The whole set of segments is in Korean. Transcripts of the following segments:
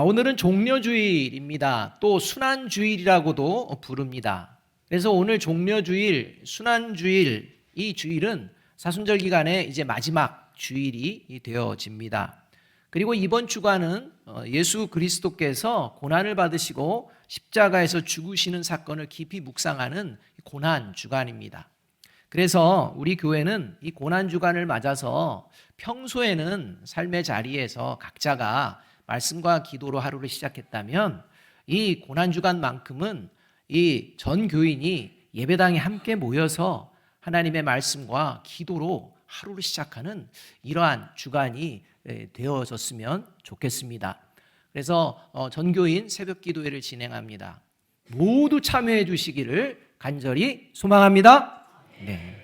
오늘은 종려주일입니다. 또 순환주일이라고도 부릅니다. 그래서 오늘 종려주일, 순환주일, 이 주일은 사순절 기간의 이제 마지막 주일이 되어집니다. 그리고 이번 주간은 예수 그리스도께서 고난을 받으시고 십자가에서 죽으시는 사건을 깊이 묵상하는 고난 주간입니다. 그래서 우리 교회는 이 고난 주간을 맞아서 평소에는 삶의 자리에서 각자가 말씀과 기도로 하루를 시작했다면 이 고난주간만큼은 이 전 교인이 예배당에 함께 모여서 하나님의 말씀과 기도로 하루를 시작하는 이러한 주간이 되어졌으면 좋겠습니다. 그래서 전 교인 새벽 기도회를 진행합니다. 모두 참여해 주시기를 간절히 소망합니다. 네.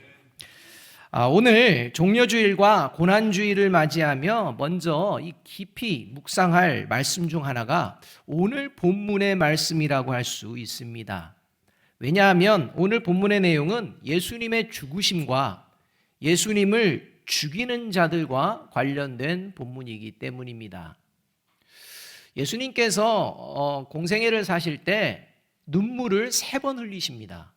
오늘 종려주일과 고난주일을 맞이하며 먼저 이 깊이 묵상할 말씀 중 하나가 오늘 본문의 말씀이라고 할 수 있습니다. 왜냐하면 오늘 본문의 내용은 예수님의 죽으심과 예수님을 죽이는 자들과 관련된 본문이기 때문입니다. 예수님께서 공생애를 사실 때 눈물을 3번 흘리십니다.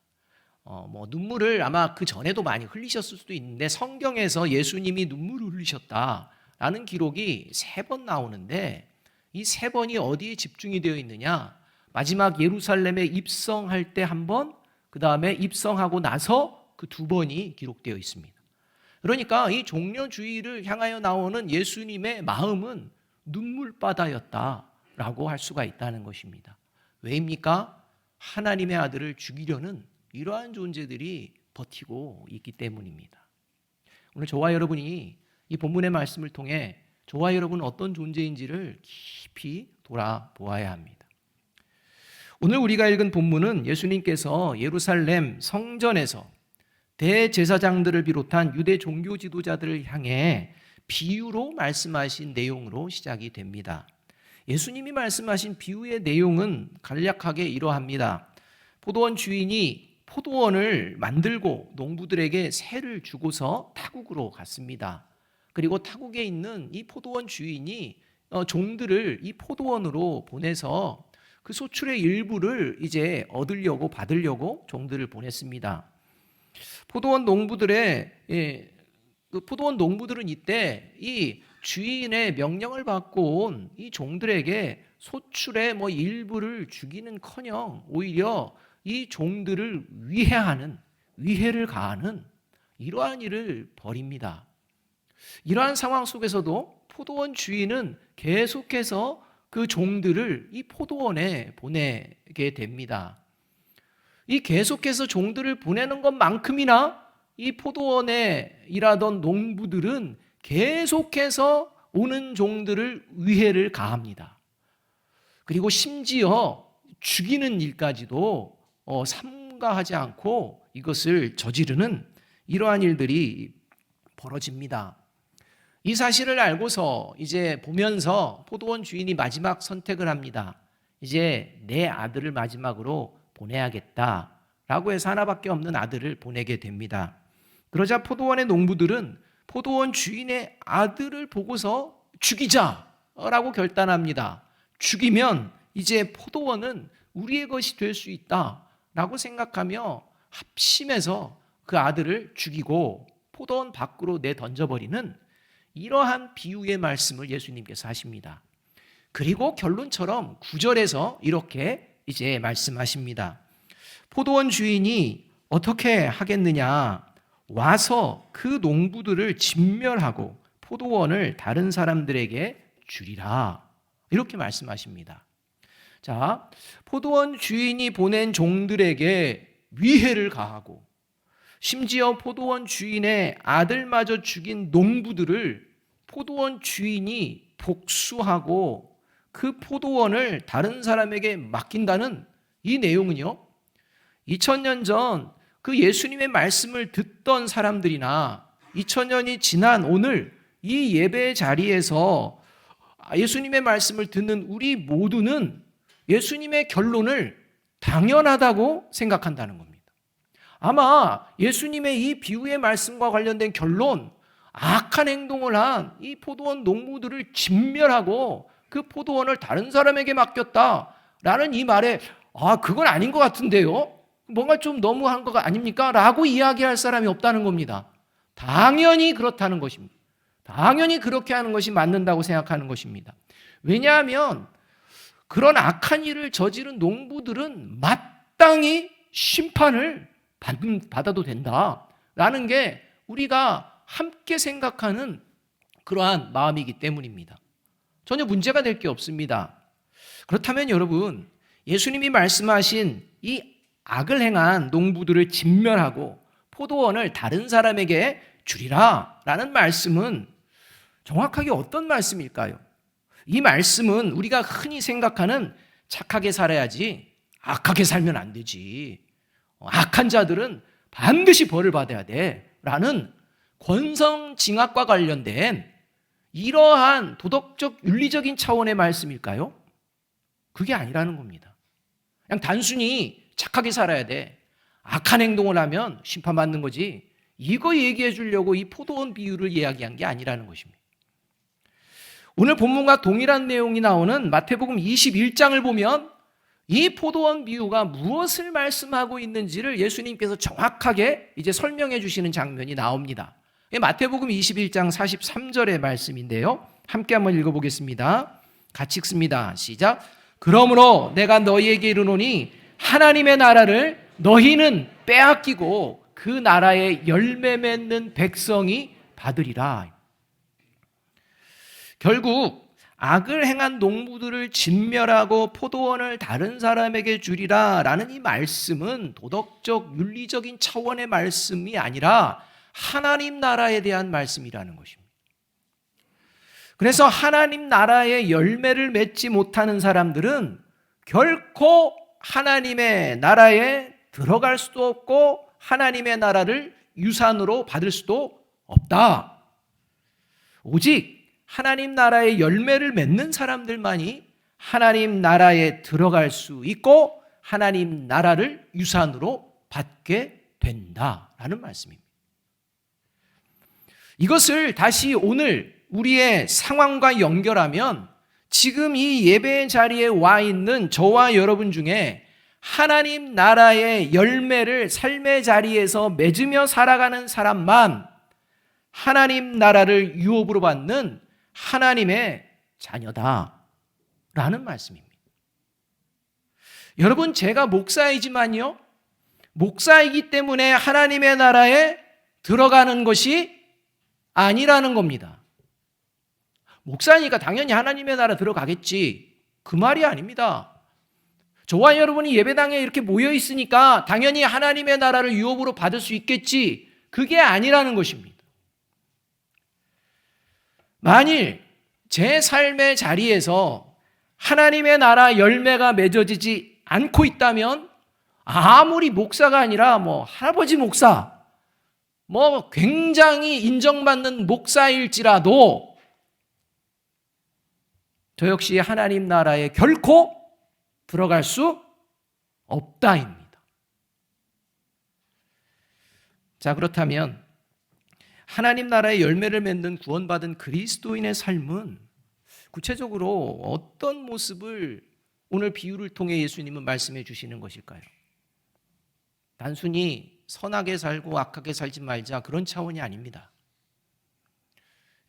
눈물을 아마 그 전에도 많이 흘리셨을 수도 있는데 성경에서 예수님이 눈물을 흘리셨다라는 기록이 3번 나오는데 이 3번이 어디에 집중이 되어 있느냐? 마지막 예루살렘에 입성할 때 1번, 그 다음에 입성하고 나서 그 2번이 기록되어 있습니다. 그러니까 이 종려주일을 향하여 나오는 예수님의 마음은 눈물바다였다라고 할 수가 있다는 것입니다. 왜입니까? 하나님의 아들을 죽이려는 이러한 존재들이 버티고 있기 때문입니다. 오늘 저와 여러분이 이 본문의 말씀을 통해 저와 여러분은 어떤 존재인지를 깊이 돌아보아야 합니다. 오늘 우리가 읽은 본문은 예수님께서 예루살렘 성전에서 대제사장들을 비롯한 유대 종교 지도자들을 향해 비유로 말씀하신 내용으로 시작이 됩니다. 예수님이 말씀하신 비유의 내용은 간략하게 이러합니다. 포도원 주인이 포도원을 만들고 농부들에게 세를 주고서 타국으로 갔습니다. 그리고 타국에 있는 이 포도원 주인이 종들을 이 포도원으로 보내서 그 소출의 일부를 이제 받으려고 종들을 보냈습니다. 포도원 농부들은 이때 이 주인의 명령을 받고 온 이 종들에게 소출의 일부를 주기는커녕 오히려 이 종들을 위해를 가하는 이러한 일을 벌입니다. 이러한 상황 속에서도 포도원 주인은 계속해서 그 종들을 이 포도원에 보내게 됩니다. 이 계속해서 종들을 보내는 것만큼이나 이 포도원에 일하던 농부들은 계속해서 오는 종들을 위해를 가합니다. 그리고 심지어 죽이는 일까지도 삼가하지 않고 이것을 저지르는 이러한 일들이 벌어집니다. 이 사실을 알고서 이제 보면서 포도원 주인이 마지막 선택을 합니다. 이제 내 아들을 마지막으로 보내야겠다라고 해서 하나밖에 없는 아들을 보내게 됩니다. 그러자 포도원의 농부들은 포도원 주인의 아들을 보고서 죽이자라고 결단합니다. 죽이면 이제 포도원은 우리의 것이 될 수 있다라고 생각하며 합심해서 그 아들을 죽이고 포도원 밖으로 내던져버리는 이러한 비유의 말씀을 예수님께서 하십니다. 그리고 결론처럼 9절에서 이렇게 이제 말씀하십니다. 포도원 주인이 어떻게 하겠느냐? 와서 그 농부들을 진멸하고 포도원을 다른 사람들에게 주리라. 이렇게 말씀하십니다. 자, 포도원 주인이 보낸 종들에게 위해를 가하고 심지어 포도원 주인의 아들마저 죽인 농부들을 포도원 주인이 복수하고 그 포도원을 다른 사람에게 맡긴다는 이 내용은요, 2000년 전 그 예수님의 말씀을 듣던 사람들이나 2000년이 지난 오늘 이 예배 자리에서 예수님의 말씀을 듣는 우리 모두는 예수님의 결론을 당연하다고 생각한다는 겁니다. 아마 예수님의 이 비유의 말씀과 관련된 결론, 악한 행동을 한 이 포도원 농부들을 진멸하고 그 포도원을 다른 사람에게 맡겼다라는 이 말에 그건 아닌 것 같은데요? 뭔가 좀 너무한 거 아닙니까? 라고 이야기할 사람이 없다는 겁니다. 당연히 그렇다는 것입니다. 당연히 그렇게 하는 것이 맞는다고 생각하는 것입니다. 왜냐하면 그런 악한 일을 저지른 농부들은 마땅히 심판을 받아도 된다라는 게 우리가 함께 생각하는 그러한 마음이기 때문입니다. 전혀 문제가 될 게 없습니다. 그렇다면 여러분, 예수님이 말씀하신 이 악을 행한 농부들을 진멸하고 포도원을 다른 사람에게 주리라 라는 말씀은 정확하게 어떤 말씀일까요? 이 말씀은 우리가 흔히 생각하는 착하게 살아야지 악하게 살면 안 되지, 악한 자들은 반드시 벌을 받아야 돼 라는 권성징악과 관련된 이러한 도덕적 윤리적인 차원의 말씀일까요? 그게 아니라는 겁니다. 그냥 단순히 착하게 살아야 돼, 악한 행동을 하면 심판받는 거지, 이거 얘기해 주려고 이 포도원 비유를 이야기한 게 아니라는 것입니다. 오늘 본문과 동일한 내용이 나오는 마태복음 21장을 보면 이 포도원 비유가 무엇을 말씀하고 있는지를 예수님께서 정확하게 이제 설명해 주시는 장면이 나옵니다. 마태복음 21장 43절의 말씀인데요. 함께 한번 읽어보겠습니다. 같이 읽습니다. 시작. 그러므로 내가 너희에게 이르노니 하나님의 나라를 너희는 빼앗기고 그 나라의 열매 맺는 백성이 받으리라. 결국 악을 행한 농부들을 진멸하고 포도원을 다른 사람에게 주리라 라는 이 말씀은 도덕적 윤리적인 차원의 말씀이 아니라 하나님 나라에 대한 말씀이라는 것입니다. 그래서 하나님 나라의 열매를 맺지 못하는 사람들은 결코 하나님의 나라에 들어갈 수도 없고 하나님의 나라를 유산으로 받을 수도 없다. 오직 하나님 나라의 열매를 맺는 사람들만이 하나님 나라에 들어갈 수 있고 하나님 나라를 유산으로 받게 된다라는 말씀입니다. 이것을 다시 오늘 우리의 상황과 연결하면 지금 이 예배 자리에 와 있는 저와 여러분 중에 하나님 나라의 열매를 삶의 자리에서 맺으며 살아가는 사람만 하나님 나라를 유업으로 받는 하나님의 자녀다라는 말씀입니다. 여러분, 제가 목사이지만요, 목사이기 때문에 하나님의 나라에 들어가는 것이 아니라는 겁니다. 목사니까 당연히 하나님의 나라 들어가겠지, 그 말이 아닙니다. 저와 여러분이 예배당에 이렇게 모여 있으니까 당연히 하나님의 나라를 유업으로 받을 수 있겠지, 그게 아니라는 것입니다. 만일 제 삶의 자리에서 하나님의 나라 열매가 맺어지지 않고 있다면 아무리 목사가 아니라 할아버지 목사, 굉장히 인정받는 목사일지라도 저 역시 하나님 나라에 결코 들어갈 수 없다입니다. 자, 그렇다면 하나님 나라의 열매를 맺는 구원받은 그리스도인의 삶은 구체적으로 어떤 모습을 오늘 비유를 통해 예수님은 말씀해 주시는 것일까요? 단순히 선하게 살고 악하게 살지 말자, 그런 차원이 아닙니다.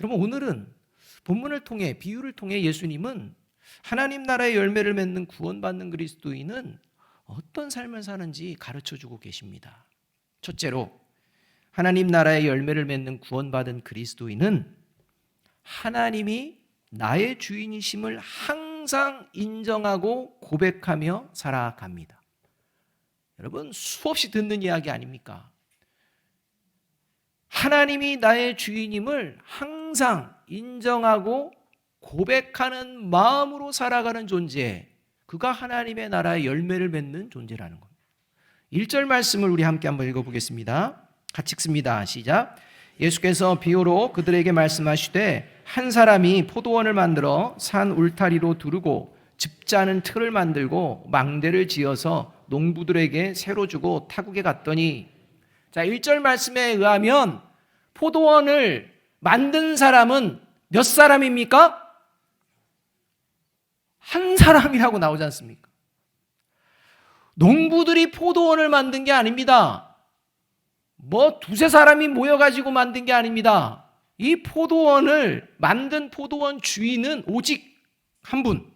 여러분, 오늘은 본문을 통해, 비유를 통해 예수님은 하나님 나라의 열매를 맺는 구원받는 그리스도인은 어떤 삶을 사는지 가르쳐주고 계십니다. 첫째로, 하나님 나라의 열매를 맺는 구원받은 그리스도인은 하나님이 나의 주인이심을 항상 인정하고 고백하며 살아갑니다. 여러분, 수없이 듣는 이야기 아닙니까? 하나님이 나의 주인임을 항상 인정하고 고백하는 마음으로 살아가는 존재, 그가 하나님의 나라의 열매를 맺는 존재라는 겁니다. 1절 말씀을 우리 함께 한번 읽어보겠습니다. 같이 읽습니다. 시작. 예수께서 비유로 그들에게 말씀하시되 한 사람이 포도원을 만들어 산 울타리로 두르고 즙자는 틀을 만들고 망대를 지어서 농부들에게 새로 주고 타국에 갔더니, 자, 1절 말씀에 의하면 포도원을 만든 사람은 몇 사람입니까? 한 사람이라고 나오지 않습니까? 농부들이 포도원을 만든 게 아닙니다. 뭐 두세 사람이 모여가지고 만든 게 아닙니다. 이 포도원을 만든 포도원 주인은 오직 한 분.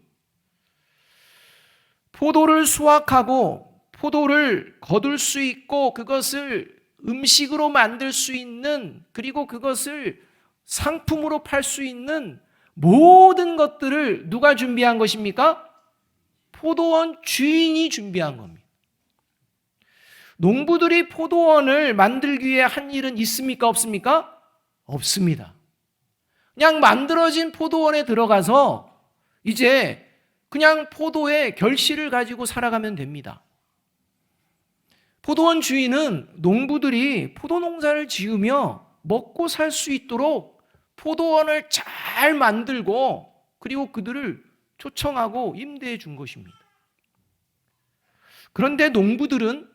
포도를 수확하고 포도를 거둘 수 있고 그것을 음식으로 만들 수 있는, 그리고 그것을 상품으로 팔 수 있는 모든 것들을 누가 준비한 것입니까? 포도원 주인이 준비한 겁니다. 농부들이 포도원을 만들기 위해 한 일은 있습니까? 없습니까? 없습니다. 그냥 만들어진 포도원에 들어가서 이제 그냥 포도의 결실을 가지고 살아가면 됩니다. 포도원 주인은 농부들이 포도 농사를 지으며 먹고 살 수 있도록 포도원을 잘 만들고 그리고 그들을 초청하고 임대해 준 것입니다. 그런데 농부들은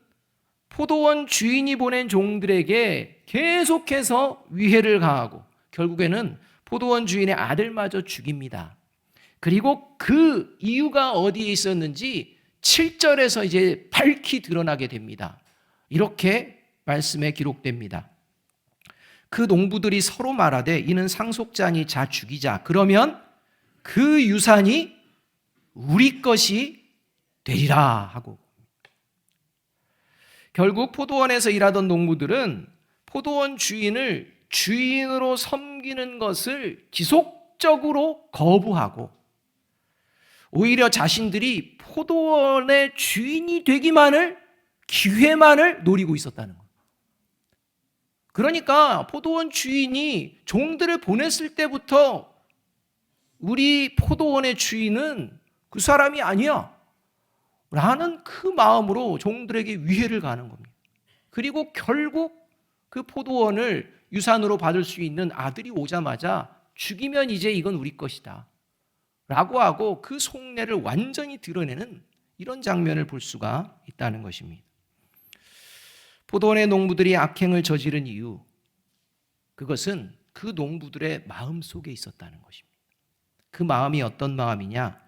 포도원 주인이 보낸 종들에게 계속해서 위해를 가하고 결국에는 포도원 주인의 아들마저 죽입니다. 그리고 그 이유가 어디에 있었는지 7절에서 이제 밝히 드러나게 됩니다. 이렇게 말씀에 기록됩니다. 그 농부들이 서로 말하되 이는 상속자니 자 죽이자. 그러면 그 유산이 우리 것이 되리라 하고. 결국 포도원에서 일하던 농부들은 포도원 주인을 주인으로 섬기는 것을 지속적으로 거부하고 오히려 자신들이 포도원의 주인이 되기만을, 기회만을 노리고 있었다는 거예요. 그러니까 포도원 주인이 종들을 보냈을 때부터 우리 포도원의 주인은 그 사람이 아니야 라는 그 마음으로 종들에게 위해를 가하는 겁니다. 그리고 결국 그 포도원을 유산으로 받을 수 있는 아들이 오자마자 죽이면 이제 이건 우리 것이다 라고 하고 그 속내를 완전히 드러내는 이런 장면을 볼 수가 있다는 것입니다. 포도원의 농부들이 악행을 저지른 이유, 그것은 그 농부들의 마음 속에 있었다는 것입니다. 그 마음이 어떤 마음이냐?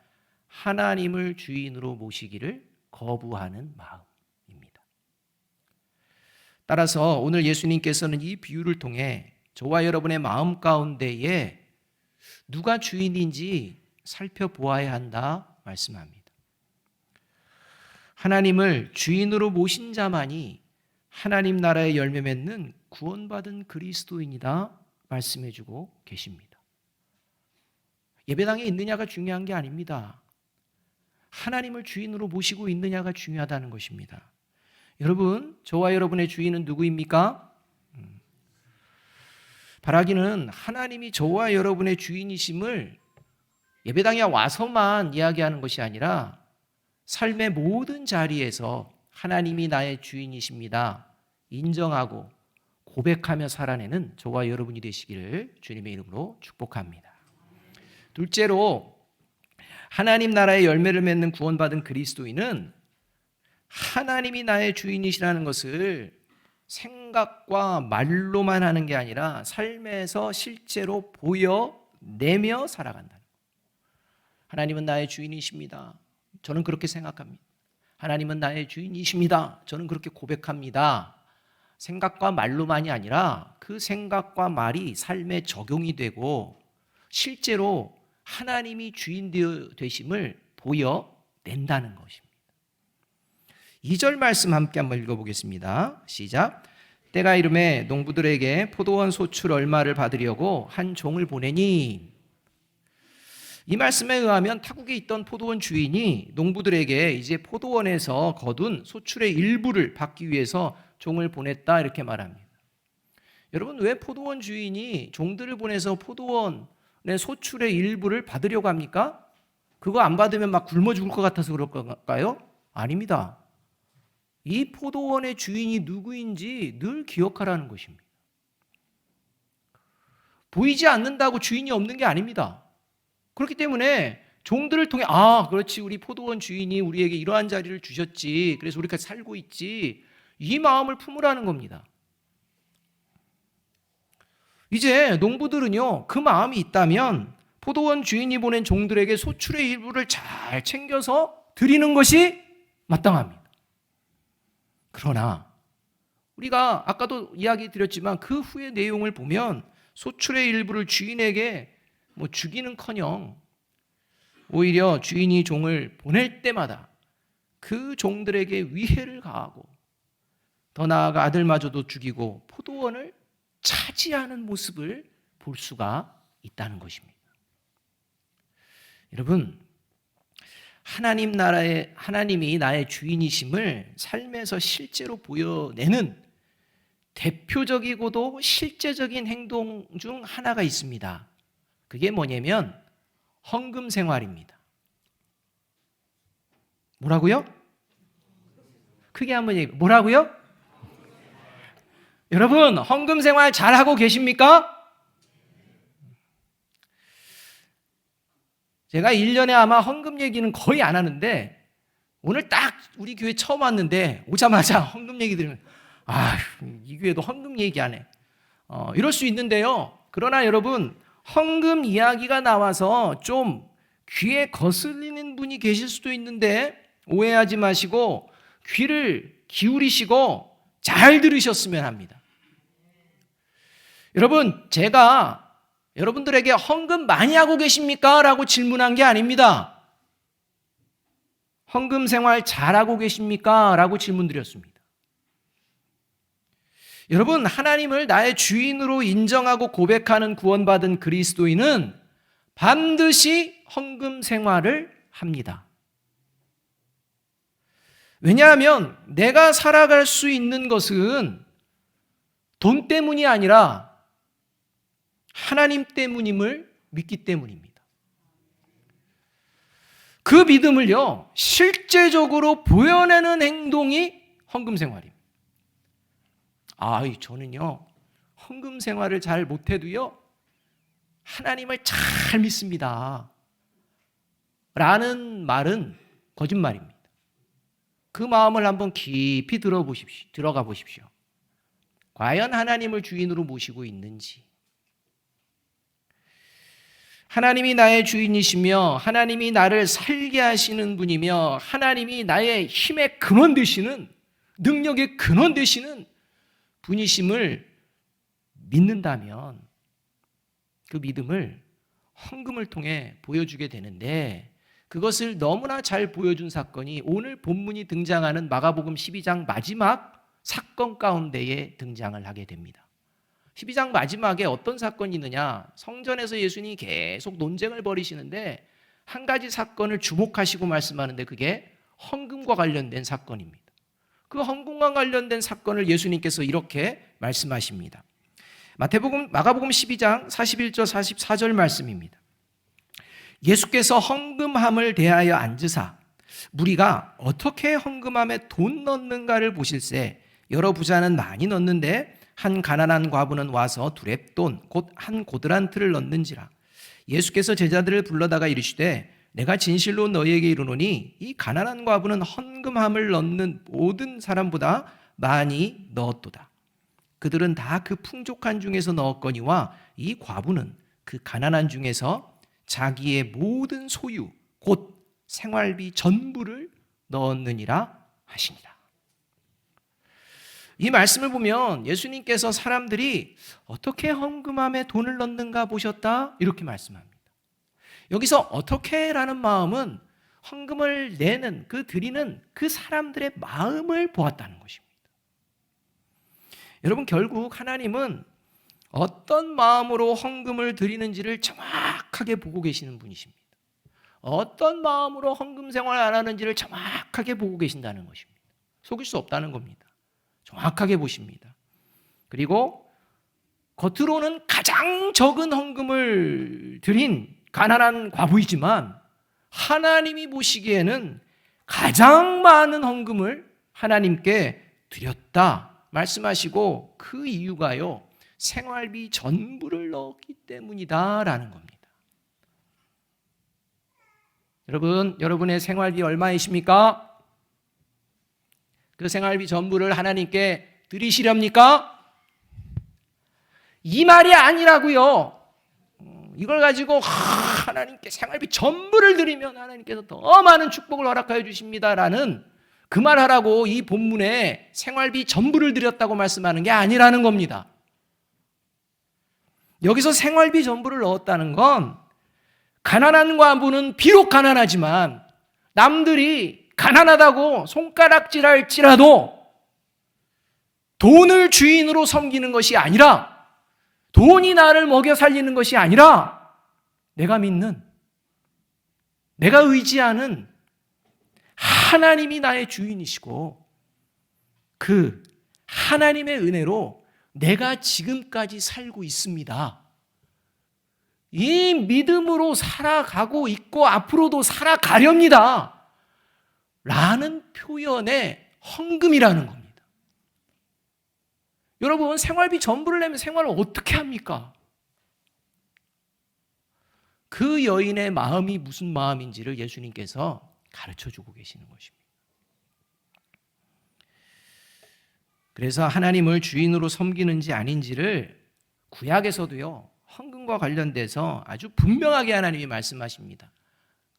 하나님을 주인으로 모시기를 거부하는 마음입니다. 따라서 오늘 예수님께서는 이 비유를 통해 저와 여러분의 마음 가운데에 누가 주인인지 살펴보아야 한다 말씀합니다. 하나님을 주인으로 모신 자만이 하나님 나라의 열매 맺는 구원받은 그리스도인이다 말씀해주고 계십니다. 예배당에 있느냐가 중요한 게 아닙니다. 하나님을 주인으로 모시고 있느냐가 중요하다는 것입니다. 여러분, 저와 여러분의 주인은 누구입니까? 바라기는 하나님이 저와 여러분의 주인이심을 예배당에 와서만 이야기하는 것이 아니라 삶의 모든 자리에서 하나님이 나의 주인이십니다 인정하고 고백하며 살아내는 저와 여러분이 되시기를 주님의 이름으로 축복합니다. 둘째로, 하나님 나라의 열매를 맺는 구원받은 그리스도인은 하나님이 나의 주인이시라는 것을 생각과 말로만 하는 게 아니라 삶에서 실제로 보여내며 살아간다. 하나님은 나의 주인이십니다. 저는 그렇게 생각합니다. 하나님은 나의 주인이십니다. 저는 그렇게 고백합니다. 생각과 말로만이 아니라 그 생각과 말이 삶에 적용이 되고 실제로 하나님이 주인 되심을 보여낸다는 것입니다. 2절 말씀 함께 한번 읽어보겠습니다. 시작. 때가 이르매 농부들에게 포도원 소출 얼마를 받으려고 한 종을 보내니. 이 말씀에 의하면 타국에 있던 포도원 주인이 농부들에게 이제 포도원에서 거둔 소출의 일부를 받기 위해서 종을 보냈다 이렇게 말합니다. 여러분, 왜 포도원 주인이 종들을 보내서 포도원의 소출의 일부를 받으려고 합니까? 그거 안 받으면 막 굶어 죽을 것 같아서 그럴 걸까요? 아닙니다. 이 포도원의 주인이 누구인지 늘 기억하라는 것입니다. 보이지 않는다고 주인이 없는 게 아닙니다. 그렇기 때문에 종들을 통해 그렇지, 우리 포도원 주인이 우리에게 이러한 자리를 주셨지, 그래서 우리가 살고 있지, 이 마음을 품으라는 겁니다. 이제 농부들은요, 그 마음이 있다면 포도원 주인이 보낸 종들에게 소출의 일부를 잘 챙겨서 드리는 것이 마땅합니다. 그러나 우리가 아까도 이야기 드렸지만 그 후의 내용을 보면 소출의 일부를 주인에게 주기는커녕 오히려 주인이 종을 보낼 때마다 그 종들에게 위해를 가하고 더 나아가 아들마저도 죽이고 포도원을 차지하는 모습을 볼 수가 있다는 것입니다. 여러분, 하나님이 나의 주인이심을 삶에서 실제로 보여내는 대표적이고도 실제적인 행동 중 하나가 있습니다. 그게 뭐냐면 헌금 생활입니다. 뭐라고요? 크게 한번 얘기해. 뭐라고요? 여러분, 헌금 생활 잘하고 계십니까? 제가 1년에 아마 헌금 얘기는 거의 안 하는데 오늘 딱 우리 교회 처음 왔는데 오자마자 헌금 얘기 들으면 이 교회도 헌금 얘기 안 해. 이럴 수 있는데요. 그러나 여러분, 헌금 이야기가 나와서 좀 귀에 거슬리는 분이 계실 수도 있는데 오해하지 마시고 귀를 기울이시고 잘 들으셨으면 합니다. 여러분, 제가 여러분들에게 헌금 많이 하고 계십니까? 라고 질문한 게 아닙니다. 헌금 생활 잘하고 계십니까? 라고 질문드렸습니다. 여러분, 하나님을 나의 주인으로 인정하고 고백하는 구원받은 그리스도인은 반드시 헌금 생활을 합니다. 왜냐하면 내가 살아갈 수 있는 것은 돈 때문이 아니라 하나님 때문임을 믿기 때문입니다. 그 믿음을요, 실제적으로 보여내는 행동이 헌금 생활입니다. 저는요, 헌금 생활을 잘 못해도요, 하나님을 잘 믿습니다. 라는 말은 거짓말입니다. 그 마음을 한번 깊이 들어가 보십시오. 과연 하나님을 주인으로 모시고 있는지. 하나님이 나의 주인이시며 하나님이 나를 살게 하시는 분이며 하나님이 나의 힘의 근원 되시는, 능력의 근원 되시는 분이심을 믿는다면 그 믿음을 헌금을 통해 보여주게 되는데, 그것을 너무나 잘 보여준 사건이 오늘 본문이 등장하는 마가복음 12장 마지막 사건 가운데에 등장을 하게 됩니다. 12장 마지막에 어떤 사건이 있느냐, 성전에서 예수님이 계속 논쟁을 벌이시는데 한 가지 사건을 주목하시고 말씀하는데 그게 헌금과 관련된 사건입니다. 그 헌금과 관련된 사건을 예수님께서 이렇게 말씀하십니다. 마가복음 12장 41절 44절 말씀입니다. 예수께서 헌금함을 대하여 앉으사 무리가 어떻게 헌금함에 돈 넣는가를 보실세 여러 부자는 많이 넣는데 한 가난한 과부는 와서 두렙돈 곧 한 고드란트를 넣는지라. 예수께서 제자들을 불러다가 이르시되 내가 진실로 너희에게 이르노니 이 가난한 과부는 헌금함을 넣는 모든 사람보다 많이 넣었도다. 그들은 다 그 풍족한 중에서 넣었거니와 이 과부는 그 가난한 중에서 자기의 모든 소유 곧 생활비 전부를 넣었느니라 하시니라. 이 말씀을 보면 예수님께서 사람들이 어떻게 헌금함에 돈을 넣는가 보셨다 이렇게 말씀합니다. 여기서 어떻게라는 마음은 헌금을 내는 드리는 그 사람들의 마음을 보았다는 것입니다. 여러분, 결국 하나님은 어떤 마음으로 헌금을 드리는지를 정확하게 보고 계시는 분이십니다. 어떤 마음으로 헌금 생활을 안 하는지를 정확하게 보고 계신다는 것입니다. 속일 수 없다는 겁니다. 정확하게 보십니다. 그리고 겉으로는 가장 적은 헌금을 드린 가난한 과부이지만 하나님이 보시기에는 가장 많은 헌금을 하나님께 드렸다 말씀하시고, 그 이유가요, 생활비 전부를 넣었기 때문이다라는 겁니다. 여러분, 여러분의 생활비 얼마이십니까? 그 생활비 전부를 하나님께 드리시렵니까? 이 말이 아니라고요. 이걸 가지고 하나님께 생활비 전부를 드리면 하나님께서 더 많은 축복을 허락하여 주십니다라는 그 말하라고 이 본문에 생활비 전부를 드렸다고 말씀하는 게 아니라는 겁니다. 여기서 생활비 전부를 넣었다는 건 가난한 과부는 비록 가난하지만 남들이 가난하다고 손가락질할지라도 돈을 주인으로 섬기는 것이 아니라, 돈이 나를 먹여 살리는 것이 아니라, 내가 믿는, 내가 의지하는 하나님이 나의 주인이시고 그 하나님의 은혜로 내가 지금까지 살고 있습니다. 이 믿음으로 살아가고 있고 앞으로도 살아가렵니다 라는 표현의 헌금이라는 겁니다. 여러분, 생활비 전부를 내면 생활을 어떻게 합니까? 그 여인의 마음이 무슨 마음인지를 예수님께서 가르쳐주고 계시는 것입니다. 그래서 하나님을 주인으로 섬기는지 아닌지를 구약에서도요, 헌금과 관련돼서 아주 분명하게 하나님이 말씀하십니다.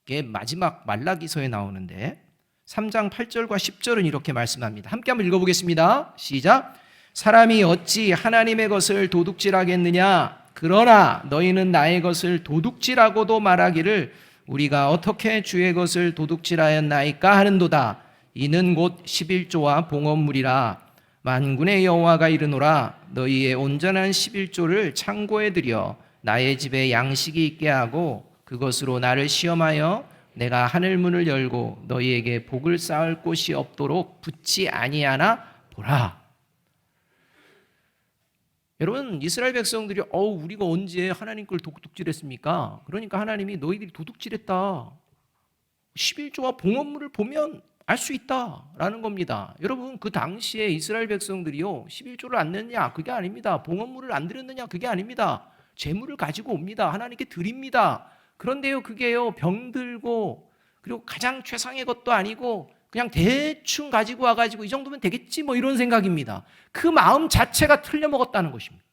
이게 마지막 말라기서에 나오는데 3장 8절과 10절은 이렇게 말씀합니다. 함께 한번 읽어보겠습니다. 시작. 사람이 어찌 하나님의 것을 도둑질하겠느냐? 그러나 너희는 나의 것을 도둑질하고도 말하기를 우리가 어떻게 주의 것을 도둑질하였나이까 하는도다. 이는 곧 11조와 봉헌물이라. 만군의 여호와가 이르노라. 너희의 온전한 11조를 창고에 들여 나의 집에 양식이 있게 하고 그것으로 나를 시험하여 내가 하늘 문을 열고 너희에게 복을 쌓을 곳이 없도록 붙지 아니하나 보라. 여러분, 이스라엘 백성들이 우리가 언제 하나님 걸 도둑질했습니까? 그러니까 하나님이 너희들이 도둑질했다, 11조와 봉헌물을 보면 알 수 있다라는 겁니다. 여러분, 그 당시에 이스라엘 백성들이요, 11조를 안 냈냐? 그게 아닙니다. 봉헌물을 안 드렸느냐? 그게 아닙니다. 재물을 가지고 옵니다. 하나님께 드립니다. 그런데요, 그게요, 병들고 그리고 가장 최상의 것도 아니고 그냥 대충 가지고 와가지고 이 정도면 되겠지 뭐 이런 생각입니다. 그 마음 자체가 틀려먹었다는 것입니다.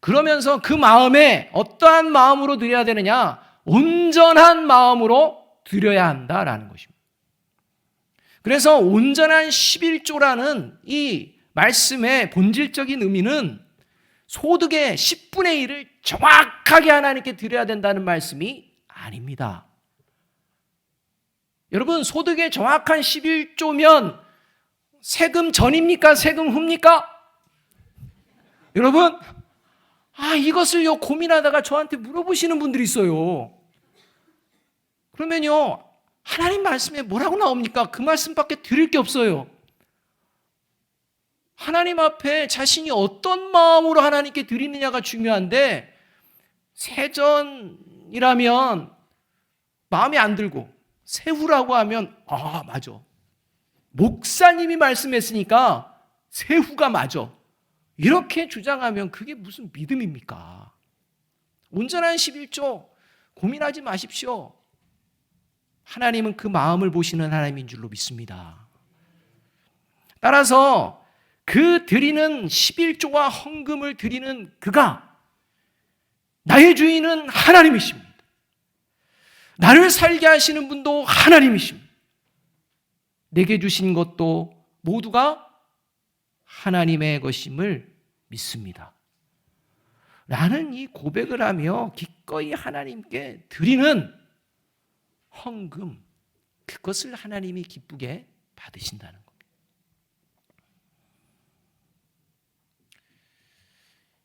그러면서 그 마음에 어떠한 마음으로 드려야 되느냐? 온전한 마음으로 드려야 한다라는 것입니다. 그래서 온전한 11조라는 이 말씀의 본질적인 의미는 소득의 10분의 1을 정확하게 하나님께 드려야 된다는 말씀이 아닙니다. 여러분, 소득의 정확한 11조면 세금 전입니까? 세금 후입니까? 여러분, 이것을요 고민하다가 저한테 물어보시는 분들이 있어요. 그러면요, 하나님 말씀에 뭐라고 나옵니까? 그 말씀밖에 드릴 게 없어요. 하나님 앞에 자신이 어떤 마음으로 하나님께 드리느냐가 중요한데, 세전이라면 마음에 안 들고 세후라고 하면 맞아, 목사님이 말씀했으니까 세후가 맞아, 이렇게 주장하면 그게 무슨 믿음입니까? 온전한 11조 고민하지 마십시오. 하나님은 그 마음을 보시는 하나님인 줄로 믿습니다. 따라서 그 드리는 11조와 헌금을 드리는 그가 나의 주인은 하나님이십니다. 나를 살게 하시는 분도 하나님이십니다. 내게 주신 것도 모두가 하나님의 것임을 믿습니다. 라는 이 고백을 하며 기꺼이 하나님께 드리는 헌금, 그것을 하나님이 기쁘게 받으신다는 겁니다.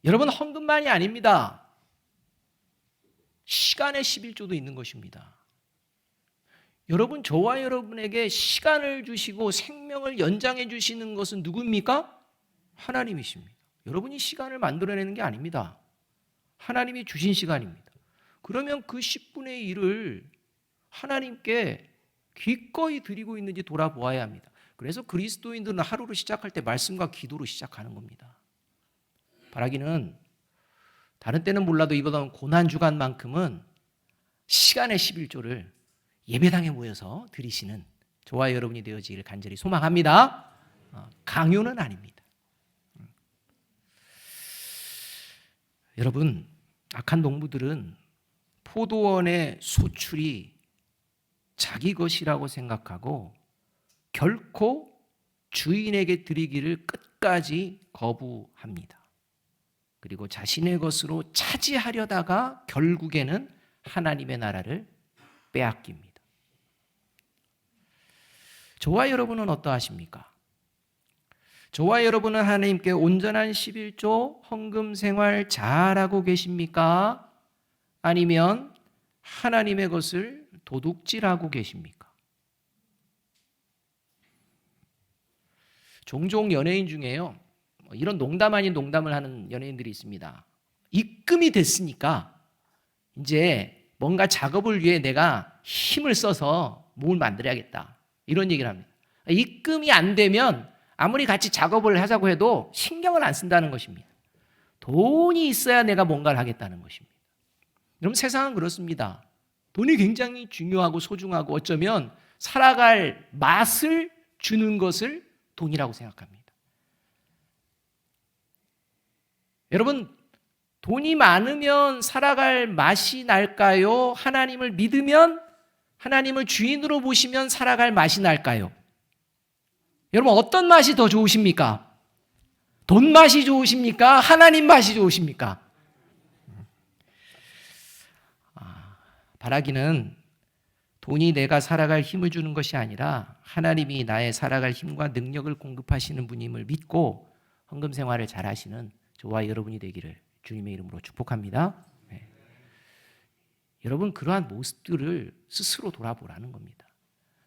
여러분, 헌금만이 아닙니다. 시간의 11조도 있는 것입니다. 여러분, 저와 여러분에게 시간을 주시고 생명을 연장해 주시는 것은 누구입니까? 하나님이십니다. 여러분이 시간을 만들어내는 게 아닙니다. 하나님이 주신 시간입니다. 그러면 그 10분의 1을 하나님께 기꺼이 드리고 있는지 돌아보아야 합니다. 그래서 그리스도인들은 하루를 시작할 때 말씀과 기도로 시작하는 겁니다. 바라기는 다른 때는 몰라도 이보다 고난주간만큼은 시간의 11조를 예배당에 모여서 드리시는 저와 여러분이 되어지기를 간절히 소망합니다. 강요는 아닙니다. 여러분, 악한 농부들은 포도원의 소출이 자기 것이라고 생각하고 결코 주인에게 드리기를 끝까지 거부합니다. 그리고 자신의 것으로 차지하려다가 결국에는 하나님의 나라를 빼앗깁니다. 저와 여러분은 어떠하십니까? 저와 여러분은 하나님께 온전한 11조 헌금 생활 잘하고 계십니까? 아니면 하나님의 것을 도둑질하고 계십니까? 종종 연예인 중에요, 이런 농담 아닌 농담을 하는 연예인들이 있습니다. 입금이 됐으니까 이제 뭔가 작업을 위해 내가 힘을 써서 몸을 만들어야겠다, 이런 얘기를 합니다. 입금이 안 되면 아무리 같이 작업을 하자고 해도 신경을 안 쓴다는 것입니다. 돈이 있어야 내가 뭔가를 하겠다는 것입니다. 여러분, 세상은 그렇습니다. 돈이 굉장히 중요하고 소중하고 어쩌면 살아갈 맛을 주는 것을 돈이라고 생각합니다. 여러분, 돈이 많으면 살아갈 맛이 날까요? 하나님을 믿으면, 하나님을 주인으로 보시면 살아갈 맛이 날까요? 여러분, 어떤 맛이 더 좋으십니까? 돈 맛이 좋으십니까? 하나님 맛이 좋으십니까? 바라기는 돈이 내가 살아갈 힘을 주는 것이 아니라 하나님이 나의 살아갈 힘과 능력을 공급하시는 분임을 믿고 헌금 생활을 잘 하시는 저와 여러분이 되기를 주님의 이름으로 축복합니다. 네. 여러분, 그러한 모습들을 스스로 돌아보라는 겁니다.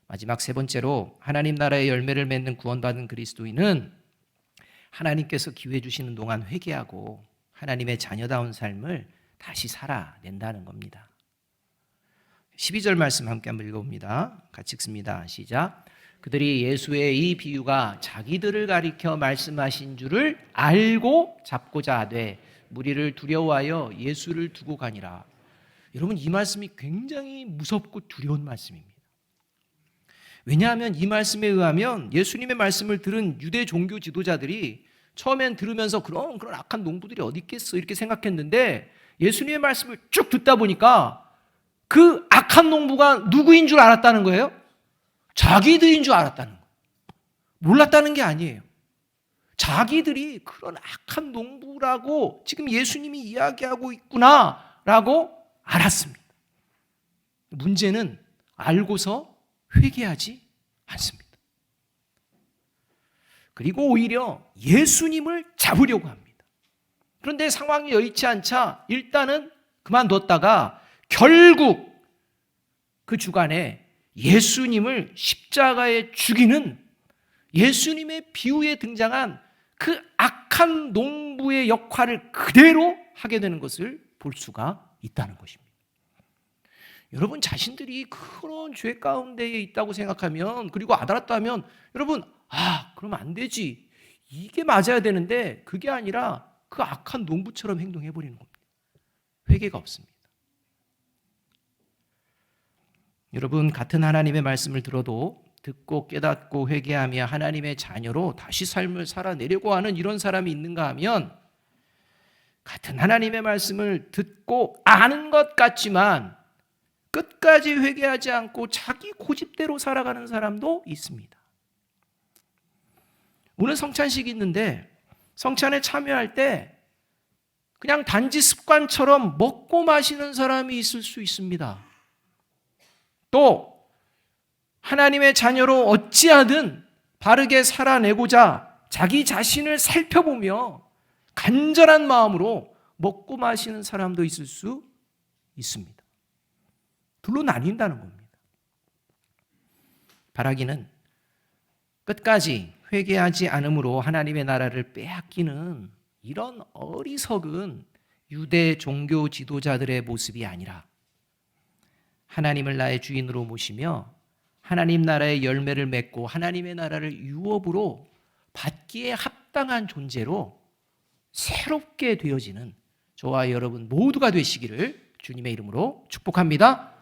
마지막 세 번째로, 하나님 나라의 열매를 맺는 구원받은 그리스도인은 하나님께서 기회 주시는 동안 회개하고 하나님의 자녀다운 삶을 다시 살아낸다는 겁니다. 12절 말씀 함께 한번 읽어봅니다. 같이 읽습니다. 시작. 그들이 예수의 이 비유가 자기들을 가리켜 말씀하신 줄을 알고 잡고자 하되 무리를 두려워하여 예수를 두고 가니라. 여러분, 이 말씀이 굉장히 무섭고 두려운 말씀입니다. 왜냐하면 이 말씀에 의하면 예수님의 말씀을 들은 유대 종교 지도자들이 처음엔 들으면서 그런 악한 농부들이 어디 있겠어 이렇게 생각했는데, 예수님의 말씀을 쭉 듣다 보니까 그 악한 농부가 누구인 줄 알았다는 거예요? 자기들인 줄 알았다는 거예요. 몰랐다는 게 아니에요. 자기들이 그런 악한 농부라고 지금 예수님이 이야기하고 있구나라고 알았습니다. 문제는 알고서 회개하지 않습니다. 그리고 오히려 예수님을 잡으려고 합니다. 그런데 상황이 여의치 않자 일단은 그만뒀다가 결국 그 주간에 예수님을 십자가에 죽이는, 예수님의 비유에 등장한 그 악한 농부의 역할을 그대로 하게 되는 것을 볼 수가 있다는 것입니다. 여러분, 자신들이 그런 죄 가운데에 있다고 생각하면, 그리고 알았다면, 여러분, 그러면 안 되지, 이게 맞아야 되는데 그게 아니라 그 악한 농부처럼 행동해버리는 겁니다. 회개가 없습니다. 여러분, 같은 하나님의 말씀을 들어도 듣고 깨닫고 회개하며 하나님의 자녀로 다시 삶을 살아내려고 하는 이런 사람이 있는가 하면, 같은 하나님의 말씀을 듣고 아는 것 같지만 끝까지 회개하지 않고 자기 고집대로 살아가는 사람도 있습니다. 오늘 성찬식이 있는데 성찬에 참여할 때 그냥 단지 습관처럼 먹고 마시는 사람이 있을 수 있습니다. 또 하나님의 자녀로 어찌하든 바르게 살아내고자 자기 자신을 살펴보며 간절한 마음으로 먹고 마시는 사람도 있을 수 있습니다. 둘로 나뉜다는 겁니다. 바라기는 끝까지 회개하지 않음으로 하나님의 나라를 빼앗기는 이런 어리석은 유대 종교 지도자들의 모습이 아니라, 하나님을 나의 주인으로 모시며 하나님 나라의 열매를 맺고 하나님의 나라를 유업으로 받기에 합당한 존재로 새롭게 되어지는 저와 여러분 모두가 되시기를 주님의 이름으로 축복합니다.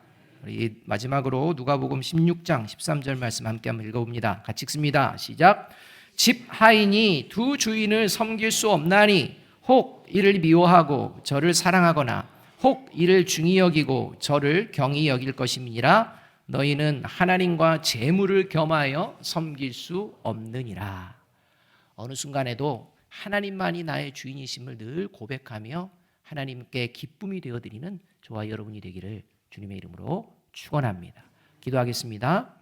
우리 마지막으로 누가복음 16장 13절 말씀 함께 한번 읽어봅니다. 같이 읽습니다. 시작. 집 하인이 두 주인을 섬길 수 없나니 혹 이를 미워하고 저를 사랑하거나 혹 이를 중히 여기고 저를 경히 여길 것임이니라. 너희는 하나님과 재물을 겸하여 섬길 수 없느니라. 어느 순간에도 하나님만이 나의 주인이심을 늘 고백하며 하나님께 기쁨이 되어드리는 저와 여러분이 되기를 주님의 이름으로 축원합니다. 기도하겠습니다.